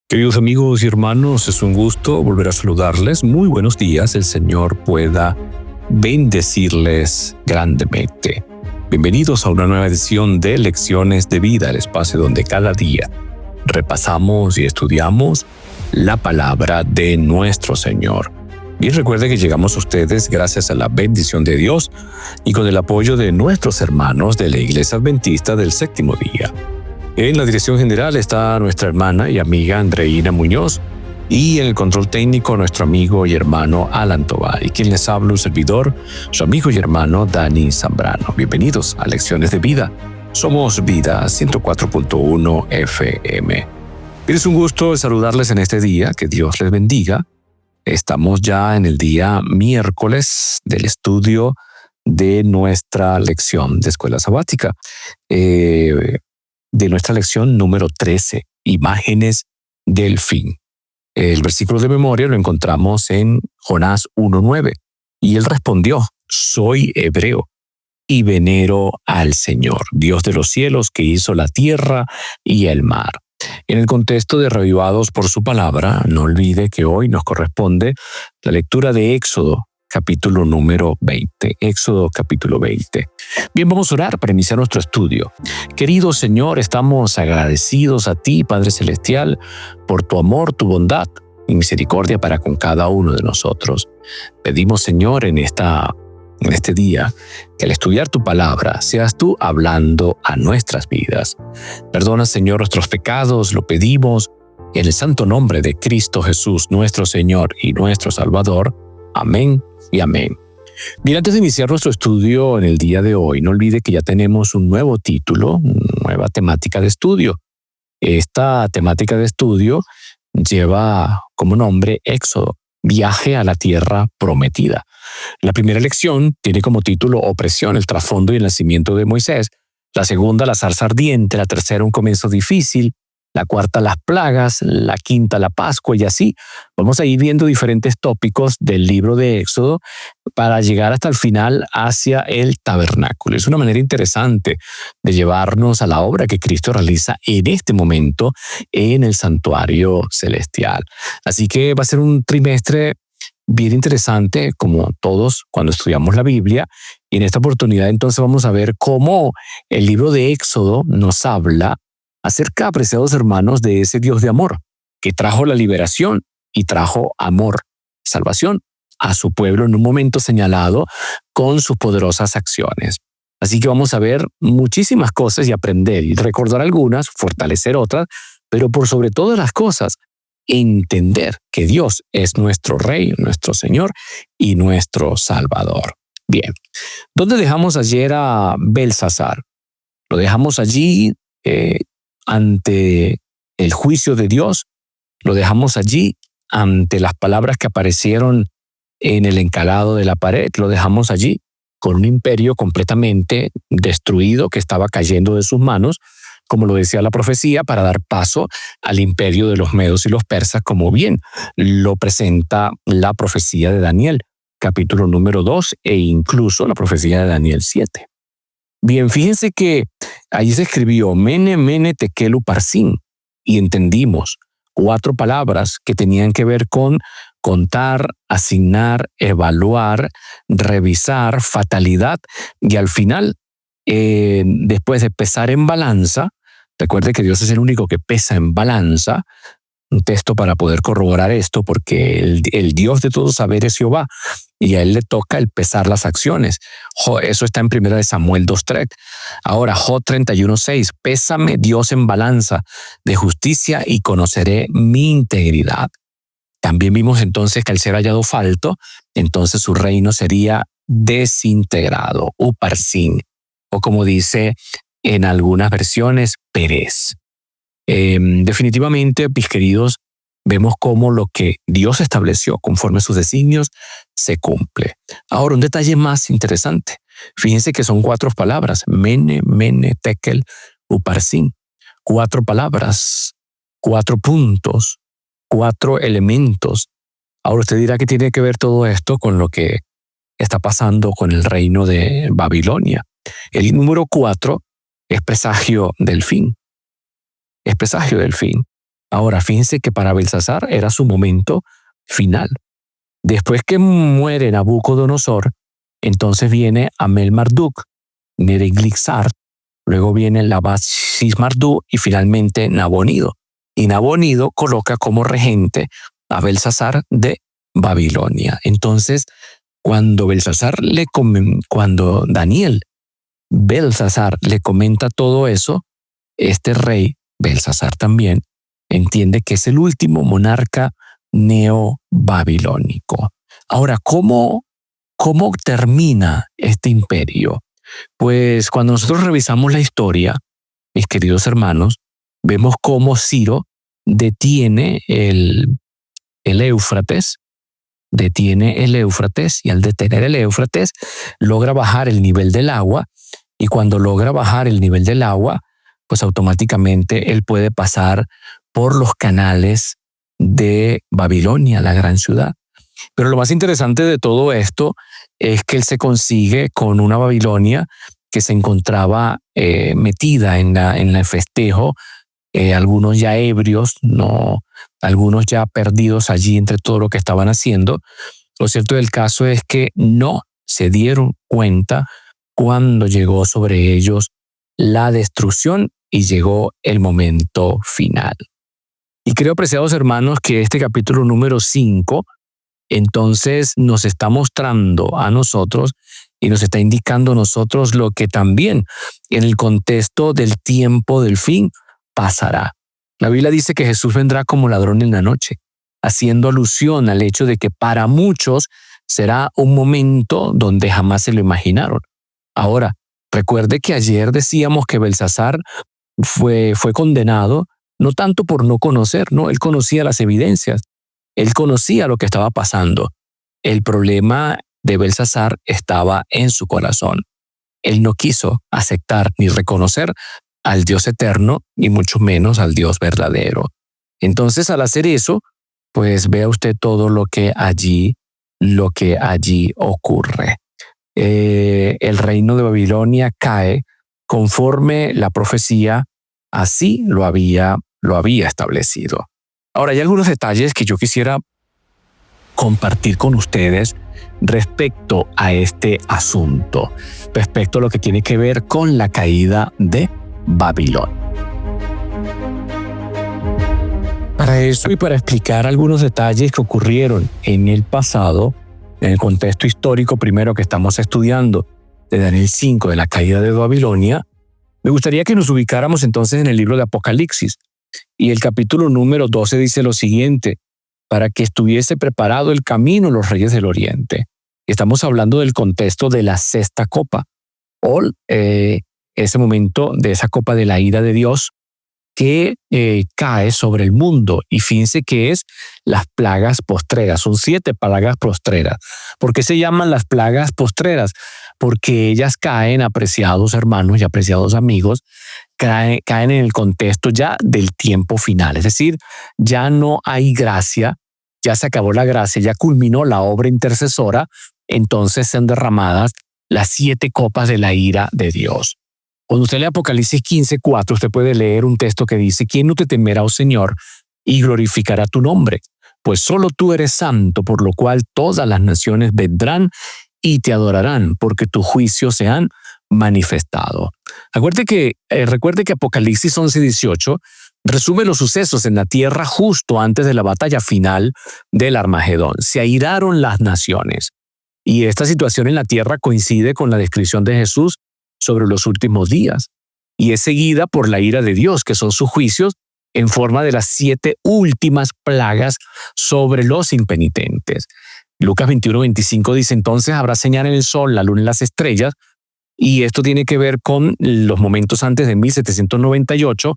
Queridos amigos y hermanos, es un gusto volver a saludarles. Muy buenos días, el Señor pueda bendecirles grandemente. Bienvenidos a una nueva edición de Lecciones de Vida, el espacio donde cada día repasamos y estudiamos la palabra de nuestro Señor. Y recuerde que llegamos a ustedes gracias a la bendición de Dios y con el apoyo de nuestros hermanos de la Iglesia Adventista del Séptimo Día. En la dirección general está nuestra hermana y amiga Andreina Muñoz y en el control técnico nuestro amigo y hermano Alan Tobar. Y quien les habla, un servidor, su amigo y hermano Dani Zambrano. Bienvenidos a Lecciones de Vida. Somos Vida 104.1 FM. Es un gusto saludarles en este día, que Dios les bendiga. Estamos ya en el día miércoles del estudio de nuestra lección de escuela sabática. De nuestra lección número 13, Imágenes del Fin. El versículo de memoria lo encontramos en Jonás 1:9. Y él respondió: soy hebreo y venero al Señor, Dios de los cielos, que hizo la tierra y el mar. En el contexto de Reavivados por su palabra, no olvide que hoy nos corresponde la lectura de Éxodo, capítulo número 20. Éxodo capítulo 20. Bien, vamos a orar para iniciar nuestro estudio. Querido Señor, estamos agradecidos a ti, Padre Celestial, por tu amor, tu bondad y misericordia para con cada uno de nosotros. Pedimos, Señor, en este día, que al estudiar tu palabra seas tú hablando a nuestras vidas. Perdona, Señor, nuestros pecados, lo pedimos en el santo nombre de Cristo Jesús, nuestro Señor y nuestro Salvador. Amén y amén. Bien, antes de iniciar nuestro estudio en el día de hoy, no olvide que ya tenemos un nuevo título, una nueva temática de estudio. Esta temática de estudio lleva como nombre Éxodo, viaje a la tierra prometida. La primera lección tiene como título Opresión, el trasfondo y el nacimiento de Moisés. La segunda, la zarza ardiente. La tercera, un comienzo difícil. La cuarta, las plagas. La quinta, la Pascua, y así. Vamos a ir viendo diferentes tópicos del libro de Éxodo para llegar hasta el final, hacia el tabernáculo. Es una manera interesante de llevarnos a la obra que Cristo realiza en este momento en el santuario celestial. Así que va a ser un trimestre bien interesante, como todos cuando estudiamos la Biblia. Y en esta oportunidad entonces vamos a ver cómo el libro de Éxodo nos habla acerca, apreciados hermanos, de ese Dios de amor que trajo la liberación y trajo amor, salvación a su pueblo en un momento señalado con sus poderosas acciones. Así que vamos a ver muchísimas cosas y aprender y recordar algunas, fortalecer otras, pero por sobre todas las cosas, entender que Dios es nuestro Rey, nuestro Señor y nuestro Salvador. Bien, ¿dónde dejamos ayer a Belsasar? Lo dejamos allí ante el juicio de Dios, lo dejamos allí ante las palabras que aparecieron en el encalado de la pared, lo dejamos allí con un imperio completamente destruido que estaba cayendo de sus manos, como lo decía la profecía, para dar paso al imperio de los medos y los persas, como bien lo presenta la profecía de Daniel, capítulo número 2 e incluso la profecía de Daniel 7. Bien, fíjense que allí se escribió Mene, Mene, Tekel, Uparsin, y entendimos 4 palabras que tenían que ver con contar, asignar, evaluar, revisar, fatalidad, y al final, después de pesar en balanza, recuerde que Dios es el único que pesa en balanza. Un texto para poder corroborar esto, porque el Dios de todo saber es Jehová, y a él le toca el pesar las acciones. Eso está en 1 Samuel 2:3. Ahora, Job 31:6, pésame Dios en balanza de justicia y conoceré mi integridad. También vimos entonces que al ser hallado falto, entonces su reino sería desintegrado, uparsin, o como dice en algunas versiones, Pérez. Definitivamente, mis queridos, vemos cómo lo que Dios estableció conforme a sus designios se cumple. Ahora, un detalle más interesante. Fíjense que son 4 palabras: Mene, Mene, Tekel, Uparsin. 4 palabras, 4 puntos, 4 elementos. Ahora usted dirá que tiene que ver todo esto con lo que está pasando con el reino de Babilonia. El número 4 es presagio del fin. Es presagio del fin. Ahora, fíjense que para Belsasar era su momento final. Después que muere Nabucodonosor, entonces viene Amel-Marduk, Neriglissar, luego viene Labashis-Marduk y finalmente Nabonido. Y Nabonido coloca como regente a Belsasar de Babilonia. Entonces, cuando Belsasar le comenta todo eso, este rey, Belsasar también, entiende que es el último monarca neobabilónico. Ahora, ¿cómo termina este imperio? Pues cuando nosotros revisamos la historia, mis queridos hermanos, vemos cómo Ciro detiene el Éufrates, y al detener el Éufrates logra bajar el nivel del agua, y cuando logra bajar el nivel del agua, pues automáticamente él puede pasar por los canales de Babilonia, la gran ciudad. Pero lo más interesante de todo esto es que él se consigue con una Babilonia que se encontraba metida en el festejo, algunos ya ebrios, algunos ya perdidos allí entre todo lo que estaban haciendo. Lo cierto del caso es que no se dieron cuenta cuando llegó sobre ellos la destrucción y llegó el momento final. Y creo, apreciados hermanos, que este capítulo número 5 entonces nos está mostrando a nosotros y nos está indicando a nosotros lo que también en el contexto del tiempo del fin pasará. La Biblia dice que Jesús vendrá como ladrón en la noche, haciendo alusión al hecho de que para muchos será un momento donde jamás se lo imaginaron. Ahora, recuerde que ayer decíamos que Belsasar fue condenado no tanto por no conocer, no, él conocía las evidencias, él conocía lo que estaba pasando. El problema de Belsasar estaba en su corazón. Él no quiso aceptar ni reconocer al Dios eterno, ni mucho menos al Dios verdadero. Entonces, al hacer eso, pues vea usted todo lo que allí ocurre. El reino de Babilonia cae conforme la profecía así lo había establecido. Ahora, hay algunos detalles que yo quisiera compartir con ustedes respecto a este asunto, respecto a lo que tiene que ver con la caída de Babilonia. Para eso y para explicar algunos detalles que ocurrieron en el pasado, en el contexto histórico primero que estamos estudiando de Daniel 5 de la caída de Babilonia, me gustaría que nos ubicáramos entonces en el libro de Apocalipsis. Y el capítulo número 12 dice lo siguiente: para que estuviese preparado el camino los reyes del oriente. Estamos hablando del contexto de la sexta copa, o ese momento de esa copa de la ira de Dios que cae sobre el mundo. Y fíjense que es las plagas postreras. Son 7 plagas postreras. ¿Por qué se llaman las plagas postreras? Porque ellas caen, apreciados hermanos y apreciados amigos, caen en el contexto ya del tiempo final. Es decir, ya no hay gracia, ya se acabó la gracia, ya culminó la obra intercesora, entonces son derramadas las 7 copas de la ira de Dios. Cuando usted lee Apocalipsis 15:4, usted puede leer un texto que dice: ¿quién no te temerá, oh Señor, y glorificará tu nombre? Pues solo tú eres santo, por lo cual todas las naciones vendrán y te adorarán, porque tus juicios se han manifestado. Recuerde que Apocalipsis 11:18 resume los sucesos en la tierra justo antes de la batalla final del Armagedón. Se airaron las naciones. Y esta situación en la tierra coincide con la descripción de Jesús sobre los últimos días, y es seguida por la ira de Dios, que son sus juicios en forma de las 7 últimas plagas sobre los impenitentes. Lucas 21:25 dice: entonces habrá señal en el sol, la luna y las estrellas, y esto tiene que ver con los momentos antes de 1798,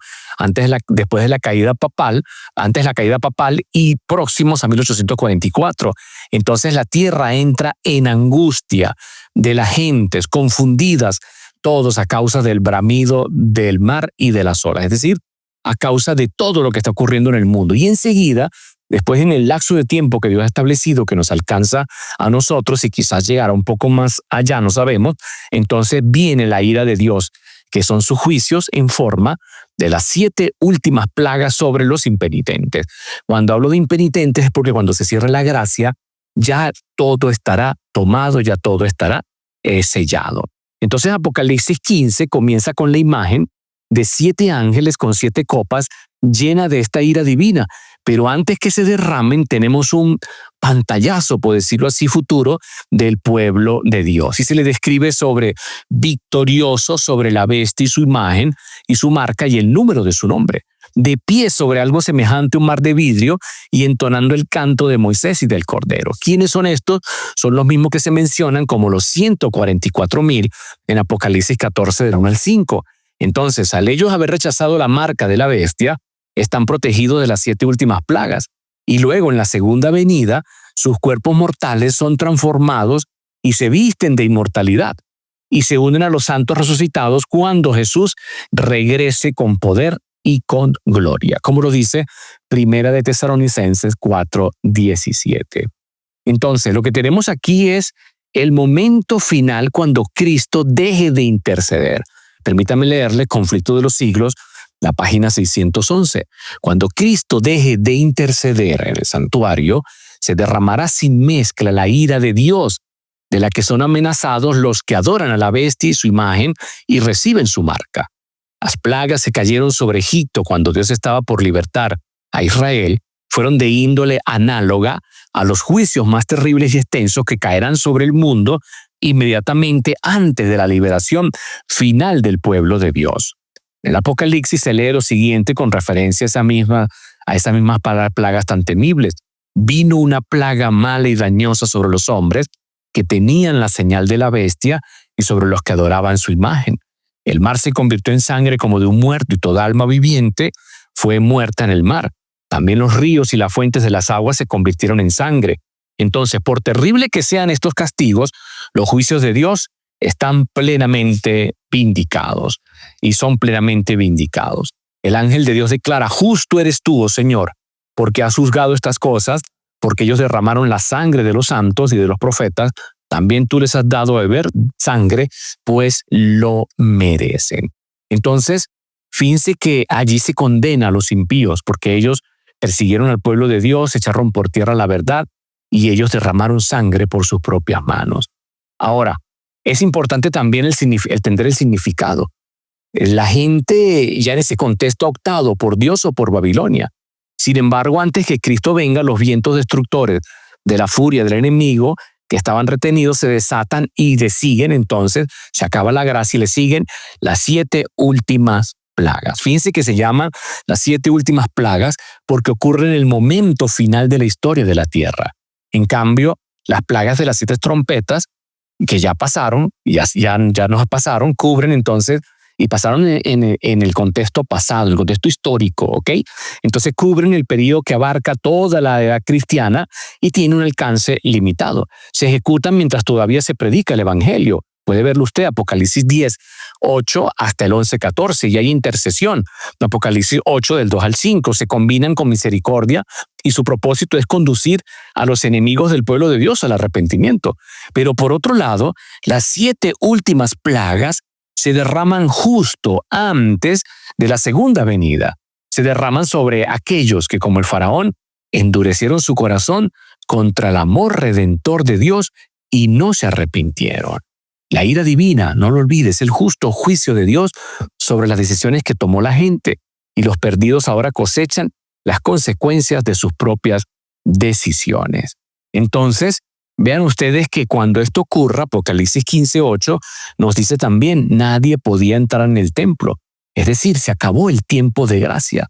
después de la caída papal, antes de la caída papal y próximos a 1844. Entonces la tierra entra en angustia de las gentes confundidas, todos a causa del bramido del mar y de las olas, es decir, a causa de todo lo que está ocurriendo en el mundo. Y enseguida, después en el lapso de tiempo que Dios ha establecido, que nos alcanza a nosotros y quizás llegará un poco más allá, no sabemos, entonces viene la ira de Dios, que son sus juicios en forma de las 7 últimas plagas sobre los impenitentes. Cuando hablo de impenitentes es porque cuando se cierra la gracia, ya todo estará tomado, ya todo estará sellado. Entonces Apocalipsis 15 comienza con la imagen de 7 ángeles con 7 copas llena de esta ira divina. Pero antes que se derramen, tenemos un pantallazo, por decirlo así, futuro del pueblo de Dios. Y se le describe sobre victorioso sobre la bestia y su imagen y su marca y el número de su nombre, de pie sobre algo semejante a un mar de vidrio y entonando el canto de Moisés y del Cordero. ¿Quiénes son estos? Son los mismos que se mencionan como los 144,000 en Apocalipsis 14 del 1 al 5. Entonces, al ellos haber rechazado la marca de la bestia, están protegidos de las 7 últimas plagas. Y luego, en la segunda venida, sus cuerpos mortales son transformados y se visten de inmortalidad. Y se unen a los santos resucitados cuando Jesús regrese con poder y con gloria, como lo dice Primera de Tesalonicenses 4:17. Entonces, lo que tenemos aquí es el momento final cuando Cristo deje de interceder. Permítame leerle Conflicto de los Siglos, la página 611. Cuando Cristo deje de interceder en el santuario, se derramará sin mezcla la ira de Dios, de la que son amenazados los que adoran a la bestia y su imagen y reciben su marca. Las plagas se cayeron sobre Egipto cuando Dios estaba por libertar a Israel, fueron de índole análoga a los juicios más terribles y extensos que caerán sobre el mundo inmediatamente antes de la liberación final del pueblo de Dios. En el Apocalipsis se lee lo siguiente con referencia a esas mismas plagas tan temibles. Vino una plaga mala y dañosa sobre los hombres que tenían la señal de la bestia y sobre los que adoraban su imagen. El mar se convirtió en sangre como de un muerto y toda alma viviente fue muerta en el mar. También los ríos y las fuentes de las aguas se convirtieron en sangre. Entonces, por terrible que sean estos castigos, los juicios de Dios están plenamente vindicados y son plenamente vindicados. El ángel de Dios declara: justo eres tú, oh Señor, porque has juzgado estas cosas, porque ellos derramaron la sangre de los santos y de los profetas. También tú les has dado a beber sangre, pues lo merecen. Entonces, fíjense que allí se condena a los impíos, porque ellos persiguieron al pueblo de Dios, echaron por tierra la verdad, y ellos derramaron sangre por sus propias manos. Ahora, es importante también entender el significado. La gente ya en ese contexto ha optado por Dios o por Babilonia. Sin embargo, antes que Cristo venga, los vientos destructores de la furia del enemigo que estaban retenidos se desatan y le siguen. Entonces se acaba la gracia y le siguen las 7 últimas plagas. Fíjense que se llaman las 7 últimas plagas porque ocurren en el momento final de la historia de la tierra. En cambio, las plagas de las 7 trompetas, que ya pasaron, ya nos pasaron, cubren entonces y pasaron en el contexto pasado, en el contexto histórico, ¿ok? Entonces cubren el periodo que abarca toda la edad cristiana y tiene un alcance limitado. Se ejecutan mientras todavía se predica el evangelio. Puede verlo usted, Apocalipsis 10, 8 hasta el 11, 14, y hay intercesión. Apocalipsis 8 del 2 al 5 se combinan con misericordia y su propósito es conducir a los enemigos del pueblo de Dios al arrepentimiento. Pero por otro lado, las 7 últimas plagas se derraman justo antes de la segunda venida. Se derraman sobre aquellos que, como el faraón, endurecieron su corazón contra el amor redentor de Dios y no se arrepintieron. La ira divina, no lo olvides, el justo juicio de Dios sobre las decisiones que tomó la gente, y los perdidos ahora cosechan las consecuencias de sus propias decisiones. Entonces, vean ustedes que cuando esto ocurra, Apocalipsis 15:8 nos dice también: nadie podía entrar en el templo. Es decir, se acabó el tiempo de gracia.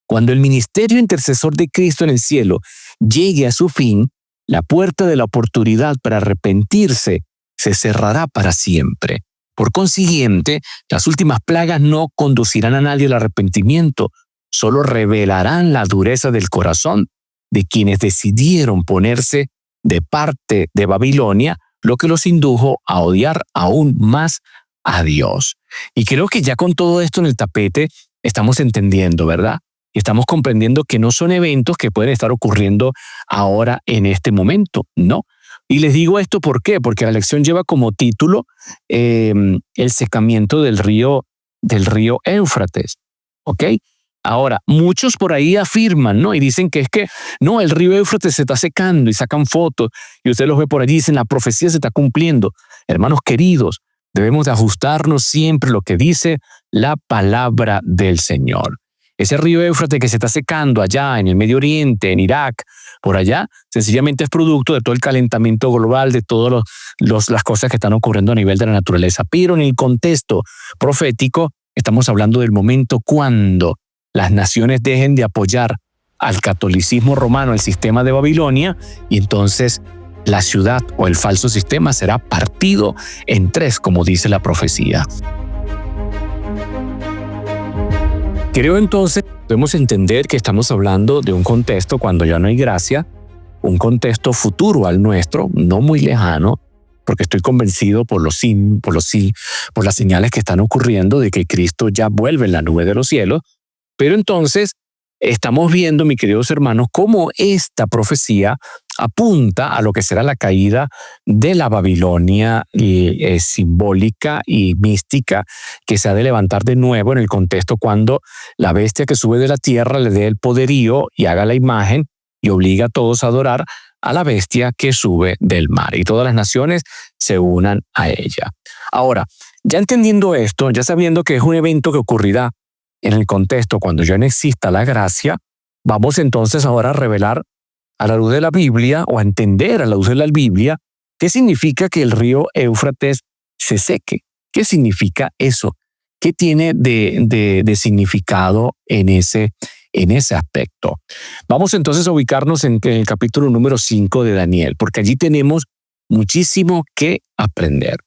Cuando el ministerio intercesor de Cristo en el cielo llegue a su fin, la puerta de la oportunidad para arrepentirse se cerrará para siempre. Por consiguiente, las últimas plagas no conducirán a nadie al arrepentimiento, solo revelarán la dureza del corazón de quienes decidieron ponerse de parte de Babilonia, lo que los indujo a odiar aún más a Dios. Y creo que ya con todo esto en el tapete estamos entendiendo, ¿verdad? Y estamos comprendiendo que no son eventos que pueden estar ocurriendo ahora en este momento, no. Y les digo esto ¿por qué? Porque la lección lleva como título el secamiento del río del río Éufrates. ¿Ok? Ahora, muchos por ahí afirman, ¿no? Y dicen que no, el río Éufrates se está secando y sacan fotos y usted los ve por allí y dicen, la profecía se está cumpliendo. Hermanos queridos, debemos de ajustarnos siempre a lo que dice la palabra del Señor. Ese río Éufrates que se está secando allá en el Medio Oriente, en Irak, por allá, sencillamente es producto de todo el calentamiento global, de todas las cosas que están ocurriendo a nivel de la naturaleza. Pero en el contexto profético, estamos hablando del momento cuando las naciones dejen de apoyar al catolicismo romano, el sistema de Babilonia, y entonces la ciudad o el falso sistema será partido en tres, como dice la profecía. Creo entonces podemos entender que estamos hablando de un contexto cuando ya no hay gracia, un contexto futuro al nuestro, no muy lejano, porque estoy convencido por las señales que están ocurriendo de que Cristo ya vuelve en la nube de los cielos. Pero entonces estamos viendo, mis queridos hermanos, cómo esta profecía apunta a lo que será la caída de la Babilonia simbólica y mística que se ha de levantar de nuevo en el contexto cuando la bestia que sube de la tierra le dé el poderío y haga la imagen y obliga a todos a adorar a la bestia que sube del mar y todas las naciones se unan a ella. Ahora, ya entendiendo esto, ya sabiendo que es un evento que ocurrirá en el contexto cuando ya no exista la gracia, vamos entonces ahora a revelar a la luz de la Biblia o a entender a la luz de la Biblia qué significa que el río Éufrates se seque. ¿Qué significa eso? ¿Qué tiene de significado en ese aspecto? Vamos entonces a ubicarnos en el capítulo número 5 de Daniel, porque allí tenemos muchísimo que aprender.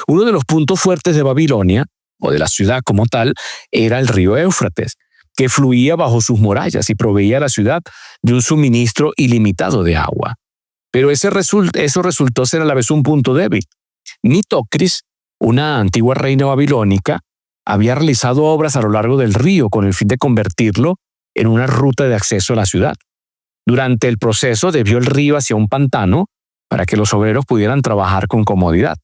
Uno de los puntos fuertes de Babilonia, o de la ciudad como tal, era el río Éufrates, que fluía bajo sus murallas y proveía a la ciudad de un suministro ilimitado de agua. Pero eso resultó ser a la vez un punto débil. Nitocris, una antigua reina babilónica, había realizado obras a lo largo del río con el fin de convertirlo en una ruta de acceso a la ciudad. Durante el proceso desvió el río hacia un pantano para que los obreros pudieran trabajar con comodidad.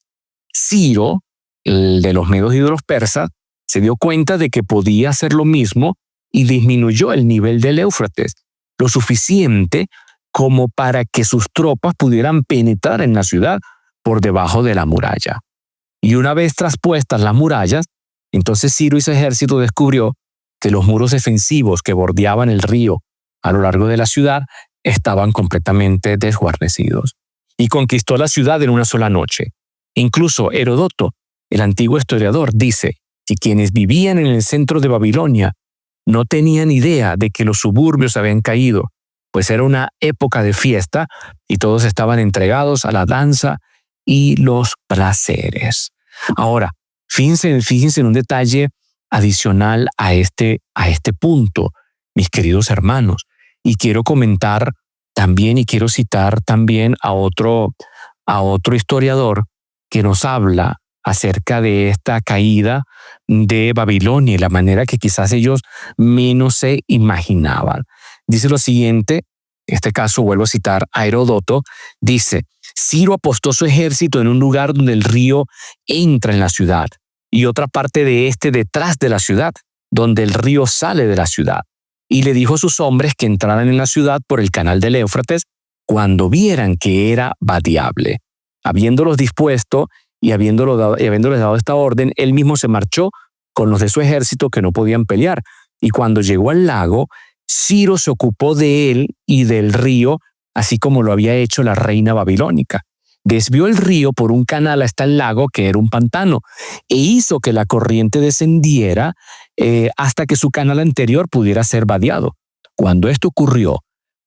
Ciro, el de los medos y de los persas, se dio cuenta de que podía hacer lo mismo y disminuyó el nivel del Éufrates, lo suficiente como para que sus tropas pudieran penetrar en la ciudad por debajo de la muralla. Y una vez traspuestas las murallas, entonces Ciro y su ejército descubrió que los muros defensivos que bordeaban el río a lo largo de la ciudad estaban completamente desguarnecidos. Y conquistó la ciudad en una sola noche. Incluso Heródoto, el antiguo historiador, dice que quienes vivían en el centro de Babilonia no tenían idea de que los suburbios habían caído, pues era una época de fiesta y todos estaban entregados a la danza y los placeres. Ahora, fíjense en un detalle adicional a este punto, mis queridos hermanos, y quiero comentar también y quiero citar también a otro historiador que nos habla acerca de esta caída de Babilonia y la manera que quizás ellos menos se imaginaban. Dice lo siguiente, en este caso vuelvo a citar a Heródoto, dice: Ciro apostó su ejército en un lugar donde el río entra en la ciudad y otra parte de detrás de la ciudad, donde el río sale de la ciudad. Y le dijo a sus hombres que entraran en la ciudad por el canal del Éufrates cuando vieran que era vadeable. Habiéndolos dispuesto y habiéndoles dado esta orden, él mismo se marchó con los de su ejército que no podían pelear. Y cuando llegó al lago, Ciro se ocupó de él y del río, así como lo había hecho la reina babilónica. Desvió el río por un canal hasta el lago, que era un pantano, e hizo que la corriente descendiera hasta que su canal anterior pudiera ser vadeado. Cuando esto ocurrió,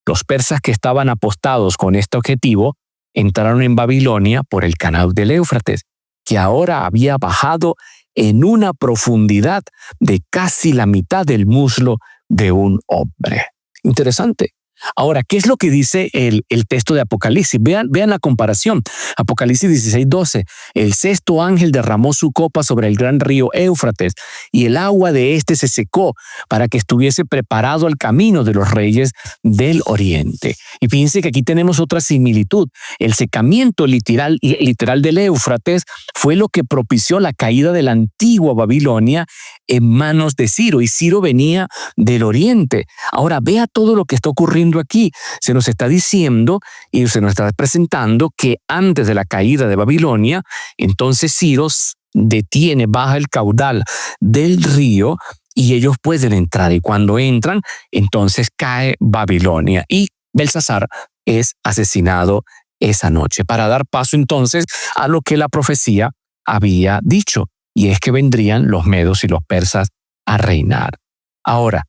los persas que estaban apostados con este objetivo entraron en Babilonia por el canal del Éufrates, que ahora había bajado en una profundidad de casi la mitad del muslo de un hombre. Interesante. Ahora, ¿qué es lo que dice el texto de Apocalipsis? Vean la comparación. Apocalipsis 16:12. El sexto ángel derramó su copa sobre el gran río Éufrates y el agua de éste se secó para que estuviese preparado al camino de los reyes del oriente. Y fíjense que aquí tenemos otra similitud. El secamiento literal del Éufrates fue lo que propició la caída de la antigua Babilonia en manos de Ciro, y Ciro venía del oriente. Ahora vea todo lo que está ocurriendo aquí. Se nos está diciendo y se nos está presentando que antes de la caída de Babilonia, entonces Ciro detiene, baja el caudal del río y ellos pueden entrar. Y cuando entran, entonces cae Babilonia y Belsasar es asesinado esa noche, para dar paso entonces a lo que la profecía había dicho, y es que vendrían los medos y los persas a reinar. Ahora,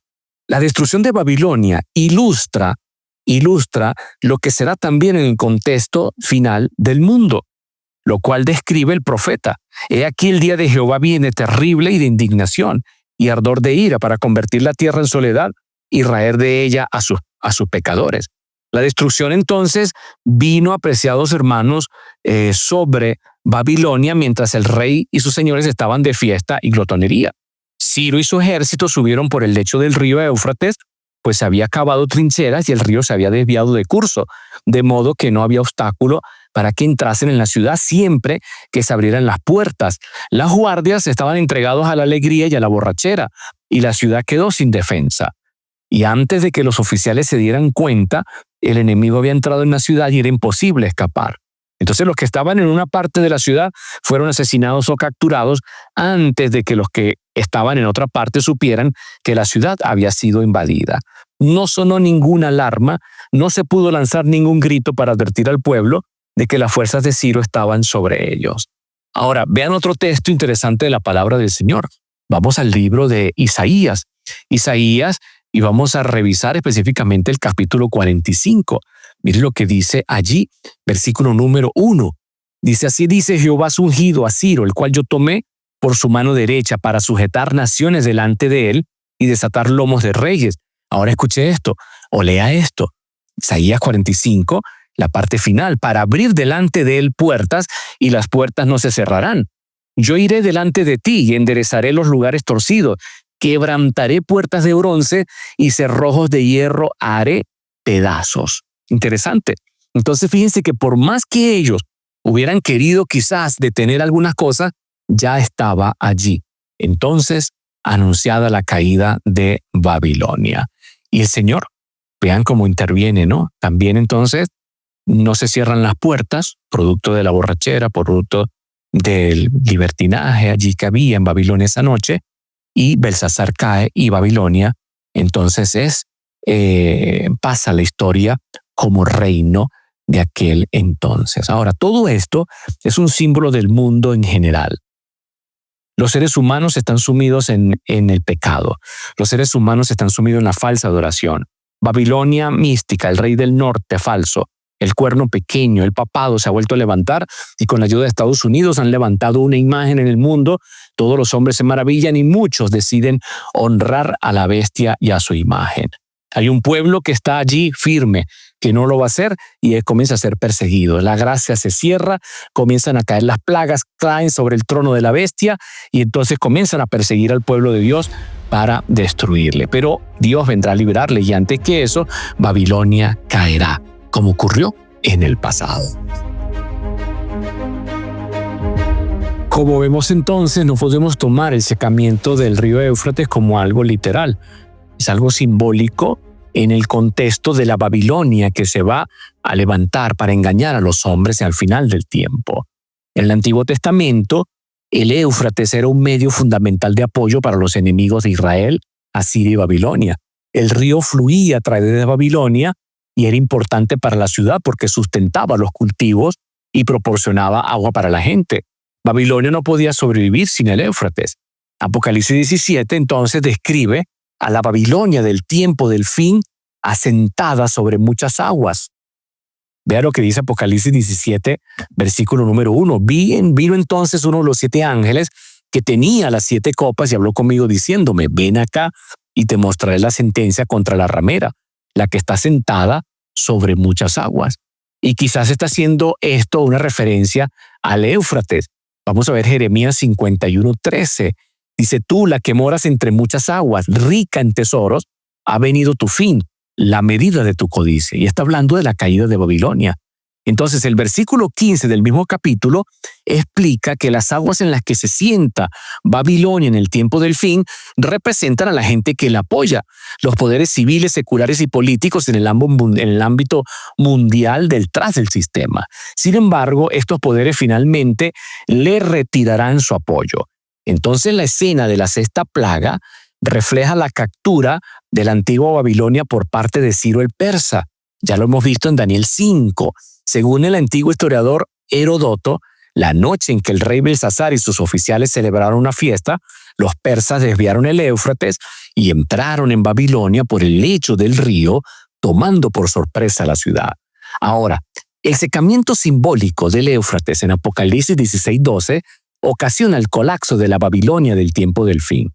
la destrucción de Babilonia ilustra lo que será también en el contexto final del mundo, lo cual describe el profeta. He aquí el día de Jehová viene terrible y de indignación y ardor de ira para convertir la tierra en soledad y raer de ella a sus pecadores. La destrucción entonces vino, apreciados hermanos, sobre Babilonia mientras el rey y sus señores estaban de fiesta y glotonería. Ciro y su ejército subieron por el lecho del río Éufrates, pues se había cavado trincheras y el río se había desviado de curso, de modo que no había obstáculo para que entrasen en la ciudad siempre que se abrieran las puertas. Las guardias estaban entregados a la alegría y a la borrachera, y la ciudad quedó sin defensa. Y antes de que los oficiales se dieran cuenta, el enemigo había entrado en la ciudad y era imposible escapar. Entonces los que estaban en una parte de la ciudad fueron asesinados o capturados antes de que los que estaban en otra parte supieran que la ciudad había sido invadida. No sonó ninguna alarma, no se pudo lanzar ningún grito para advertir al pueblo de que las fuerzas de Ciro estaban sobre ellos. Ahora, vean otro texto interesante de la palabra del Señor. Vamos al libro de Isaías. Y vamos a revisar específicamente el capítulo 45. Mire lo que dice allí, versículo número 1. Dice, así dice Jehová su ungido a Ciro, el cual yo tomé por su mano derecha para sujetar naciones delante de él y desatar lomos de reyes. Ahora escuche esto, o lea esto. Isaías 45, la parte final, para abrir delante de él puertas y las puertas no se cerrarán. Yo iré delante de ti y enderezaré los lugares torcidos. Quebrantaré puertas de bronce y cerrojos de hierro haré pedazos. Interesante. Entonces fíjense que por más que ellos hubieran querido quizás detener algunas cosas, ya estaba allí. Entonces, anunciada la caída de Babilonia. Y el Señor, vean cómo interviene, ¿no? También entonces no se cierran las puertas, producto de la borrachera, producto del libertinaje allí que había en Babilonia esa noche, y Belsasar cae y Babilonia entonces pasa la historia como reino de aquel entonces. Ahora, todo esto es un símbolo del mundo en general. Los seres humanos están sumidos en el pecado. Los seres humanos están sumidos en la falsa adoración. Babilonia mística, el rey del norte falso, el cuerno pequeño, el papado se ha vuelto a levantar y con la ayuda de Estados Unidos han levantado una imagen en el mundo. Todos los hombres se maravillan y muchos deciden honrar a la bestia y a su imagen. Hay un pueblo que está allí firme, que no lo va a hacer y comienza a ser perseguido. La gracia se cierra, comienzan a caer las plagas, caen sobre el trono de la bestia y entonces comienzan a perseguir al pueblo de Dios para destruirle. Pero Dios vendrá a liberarle y antes que eso, Babilonia caerá, como ocurrió en el pasado. Como vemos entonces, no podemos tomar el secamiento del río Éufrates como algo literal. Es algo simbólico en el contexto de la Babilonia que se va a levantar para engañar a los hombres al final del tiempo. En el Antiguo Testamento, el Éufrates era un medio fundamental de apoyo para los enemigos de Israel, Asiria y Babilonia. El río fluía a través de Babilonia y era importante para la ciudad porque sustentaba los cultivos y proporcionaba agua para la gente. Babilonia no podía sobrevivir sin el Éufrates. Apocalipsis 17 entonces describe a la Babilonia del tiempo del fin asentada sobre muchas aguas. Vea lo que dice Apocalipsis 17, versículo número 1. Vino entonces uno de los 7 ángeles que tenía las 7 copas y habló conmigo diciéndome, ven acá y te mostraré la sentencia contra la ramera, la que está sentada sobre muchas aguas. Y quizás está haciendo esto una referencia al Éufrates. Vamos a ver Jeremías 51:13. Dice, tú, la que moras entre muchas aguas, rica en tesoros, ha venido tu fin, la medida de tu codicia. Y está hablando de la caída de Babilonia. Entonces, el versículo 15 del mismo capítulo explica que las aguas en las que se sienta Babilonia en el tiempo del fin representan a la gente que la apoya, los poderes civiles, seculares y políticos en el ámbito mundial detrás del sistema. Sin embargo, estos poderes finalmente le retirarán su apoyo. Entonces, la escena de la sexta plaga refleja la captura de la antigua Babilonia por parte de Ciro el Persa. Ya lo hemos visto en Daniel 5. Según el antiguo historiador Heródoto, la noche en que el rey Belsasar y sus oficiales celebraron una fiesta, los persas desviaron el Éufrates y entraron en Babilonia por el lecho del río, tomando por sorpresa la ciudad. Ahora, el secamiento simbólico del Éufrates en Apocalipsis 16:12 ocasiona el colapso de la Babilonia del tiempo del fin.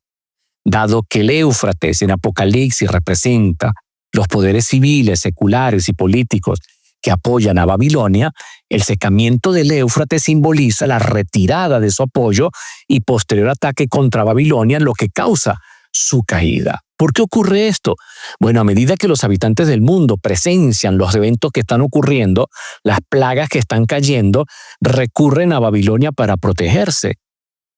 Dado que el Éufrates en Apocalipsis representa los poderes civiles, seculares y políticos que apoyan a Babilonia, el secamiento del Éufrates simboliza la retirada de su apoyo y posterior ataque contra Babilonia, lo que causa su caída. ¿Por qué ocurre esto? Bueno, a medida que los habitantes del mundo presencian los eventos que están ocurriendo, las plagas que están cayendo, recurren a Babilonia para protegerse.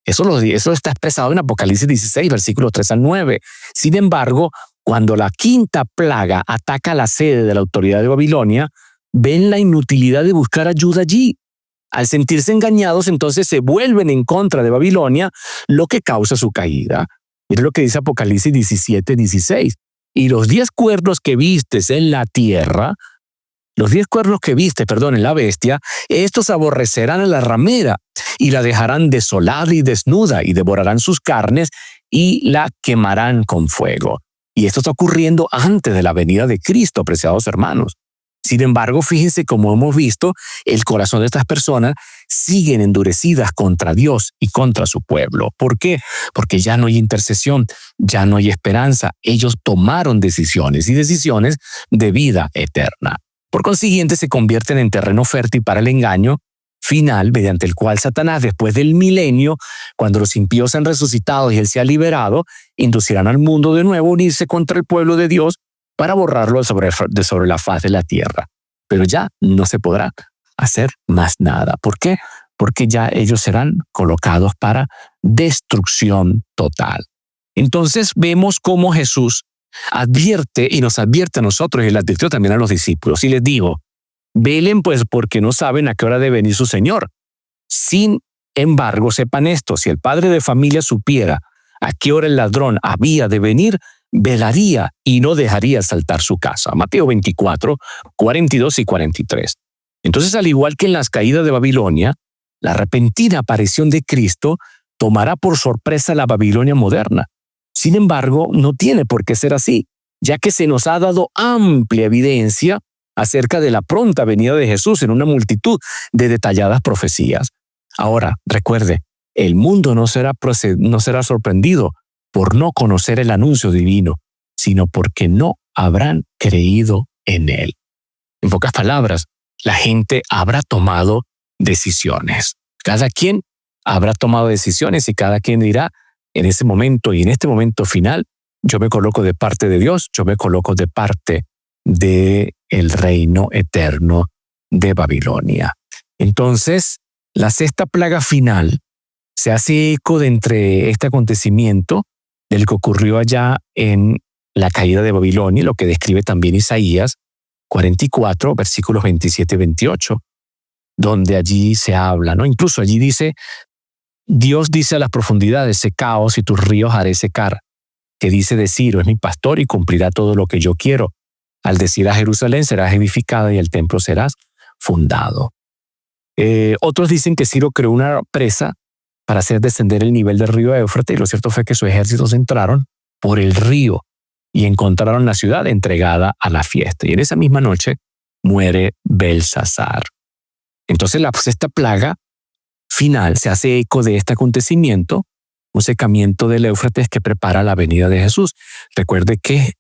Eso está expresado en Apocalipsis 16, versículos 3 al 9. Sin embargo, cuando la quinta plaga ataca la sede de la autoridad de Babilonia, ven la inutilidad de buscar ayuda allí. Al sentirse engañados, entonces se vuelven en contra de Babilonia, lo que causa su caída. Mira lo que dice Apocalipsis 17:16. Y los 10 cuernos que vistes en la tierra, en la bestia, estos aborrecerán a la ramera y la dejarán desolada y desnuda y devorarán sus carnes y la quemarán con fuego. Y esto está ocurriendo antes de la venida de Cristo, apreciados hermanos. Sin embargo, fíjense cómo hemos visto, el corazón de estas personas siguen endurecidas contra Dios y contra su pueblo. ¿Por qué? Porque ya no hay intercesión, ya no hay esperanza. Ellos tomaron decisiones y decisiones de vida eterna. Por consiguiente, se convierten en terreno fértil para el engaño final, mediante el cual Satanás, después del milenio, cuando los impíos han resucitado y él se ha liberado, inducirán al mundo de nuevo a unirse contra el pueblo de Dios para borrarlo sobre la faz de la tierra. Pero ya no se podrá hacer más nada. ¿Por qué? Porque ya ellos serán colocados para destrucción total. Entonces vemos cómo Jesús advierte y nos advierte a nosotros y le advirtió también a los discípulos. Y les digo, velen pues porque no saben a qué hora debe venir su Señor. Sin embargo, sepan esto, si el padre de familia supiera a qué hora el ladrón había de venir, velaría y no dejaría saltar su casa. Mateo 24, 42 y 43. Entonces, al igual que en las caídas de Babilonia, la repentina aparición de Cristo tomará por sorpresa la Babilonia moderna. Sin embargo, no tiene por qué ser así, ya que se nos ha dado amplia evidencia acerca de la pronta venida de Jesús en una multitud de detalladas profecías. Ahora, recuerde, el mundo no será sorprendido por no conocer el anuncio divino, sino porque no habrán creído en él. En pocas palabras, la gente habrá tomado decisiones. Cada quien habrá tomado decisiones y cada quien dirá, en ese momento y en este momento final, yo me coloco de parte de Dios, yo me coloco de parte del reino eterno de Babilonia. Entonces, la sexta plaga final se hace eco de entre este acontecimiento del que ocurrió allá en la caída de Babilonia, lo que describe también Isaías 44, versículos 27 y 28, donde allí se habla, ¿no? Incluso allí dice, Dios dice a las profundidades, secaos y tus ríos haré secar, que dice de Ciro, es mi pastor y cumplirá todo lo que yo quiero. Al decir a Jerusalén serás edificada y el templo serás fundado. Otros dicen que Ciro creó una presa para hacer descender el nivel del río Éufrates, y lo cierto fue que sus ejércitos entraron por el río y encontraron la ciudad entregada a la fiesta. Y en esa misma noche muere Belsasar. Entonces la sexta plaga final se hace eco de este acontecimiento, un secamiento del Éufrates que prepara la venida de Jesús. Recuerde que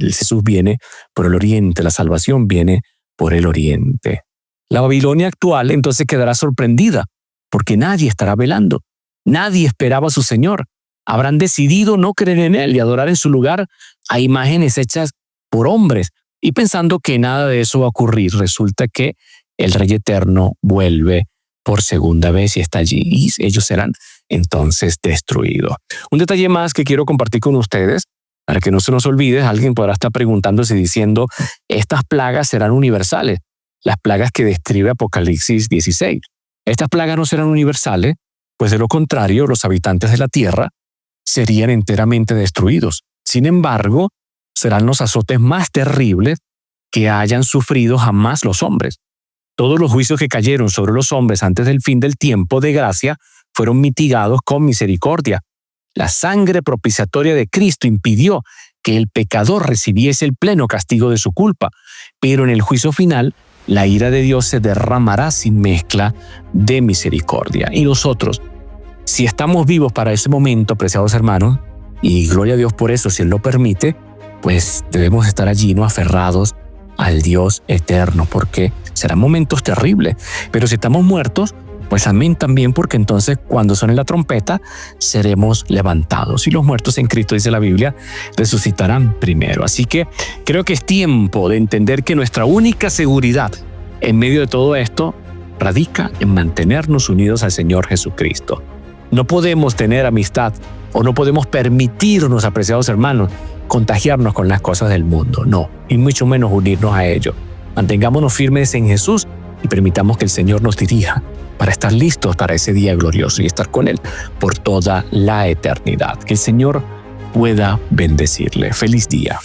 Jesús viene por el oriente, la salvación viene por el oriente. La Babilonia actual entonces quedará sorprendida porque nadie estará velando. Nadie esperaba a su Señor. Habrán decidido no creer en Él y adorar en su lugar a imágenes hechas por hombres. Y pensando que nada de eso va a ocurrir, resulta que el Rey Eterno vuelve por segunda vez y está allí, y ellos serán entonces destruidos. Un detalle más que quiero compartir con ustedes, para que no se nos olvide, alguien podrá estar preguntándose diciendo, estas plagas serán universales, las plagas que describe Apocalipsis 16. Estas plagas no serán universales, pues de lo contrario, los habitantes de la tierra serían enteramente destruidos. Sin embargo, serán los azotes más terribles que hayan sufrido jamás los hombres. Todos los juicios que cayeron sobre los hombres antes del fin del tiempo de gracia fueron mitigados con misericordia. La sangre propiciatoria de Cristo impidió que el pecador recibiese el pleno castigo de su culpa, pero en el juicio final, la ira de Dios se derramará sin mezcla de misericordia. Y nosotros, si estamos vivos para ese momento, preciados hermanos, y gloria a Dios por eso, si Él lo permite, pues debemos estar allí, no aferrados al Dios eterno, porque serán momentos terribles. Pero si estamos muertos, pues amén también, porque entonces cuando suene la trompeta, seremos levantados. Y los muertos en Cristo, dice la Biblia, resucitarán primero. Así que creo que es tiempo de entender que nuestra única seguridad en medio de todo esto radica en mantenernos unidos al Señor Jesucristo. No podemos tener amistad o no podemos permitirnos, apreciados hermanos, contagiarnos con las cosas del mundo, no, y mucho menos unirnos a ello. Mantengámonos firmes en Jesús y permitamos que el Señor nos dirija para estar listos para ese día glorioso y estar con Él por toda la eternidad. Que el Señor pueda bendecirle. Feliz día.